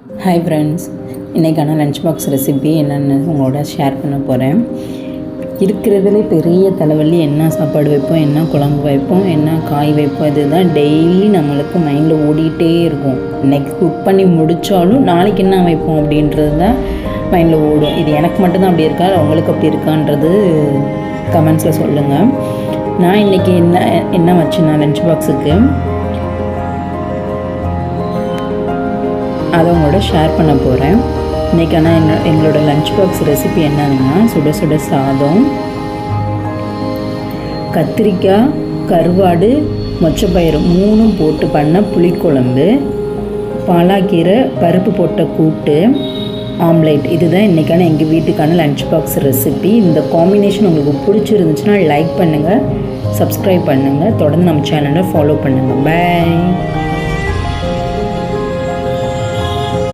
Hi friends, இன்றைக்கான lunch box recipe என்னென்னு உங்களோட ஷேர் பண்ண போகிறேன். இருக்கிறதுலே பெரிய தலைவலி என்ன சாப்பாடு வைப்போம், என்ன குழம்பு வைப்போம், என்ன காய் வைப்போம், இதுதான் டெய்லி நம்மளுக்கு மைண்டில் ஓடிக்கிட்டே இருக்கும். இன்றைக்கி குக் பண்ணி முடித்தாலும் நாளைக்கு என்ன வைப்போம் அப்படின்றது தான் மைண்டில் ஓடும். இது எனக்கு மட்டும்தான் அப்படி இருக்கா, உங்களுக்கு அப்படி இருக்கான்றது கமெண்ட்ஸில் சொல்லுங்கள். நான் இன்றைக்கி என்ன வச்சேன்னா லஞ்ச் பாக்ஸுக்கு அதை உங்களோட ஷேர் பண்ண போகிறேன். இன்றைக்கான எங்களோட லஞ்ச் பாக்ஸ் ரெசிபி என்னன்னா, சுட சுட சாதம், கத்திரிக்காய், கருவாடு, மொச்சப்பயிறு 3 போட்டு பண்ண புளிக்குழம்பு, பாலாக்கீரை பருப்பு போட்ட கூட்டு, ஆம்லேட். இதுதான் இன்றைக்கான எங்கள் வீட்டுக்கான லஞ்ச் பாக்ஸ் ரெசிபி. இந்த காம்பினேஷன் உங்களுக்கு பிடிச்சிருந்துச்சுன்னா லைக் பண்ணுங்கள், சப்ஸ்கிரைப் பண்ணுங்கள், தொடர்ந்து நம்ம சேனலை ஃபாலோ பண்ணுங்கள். பாய்.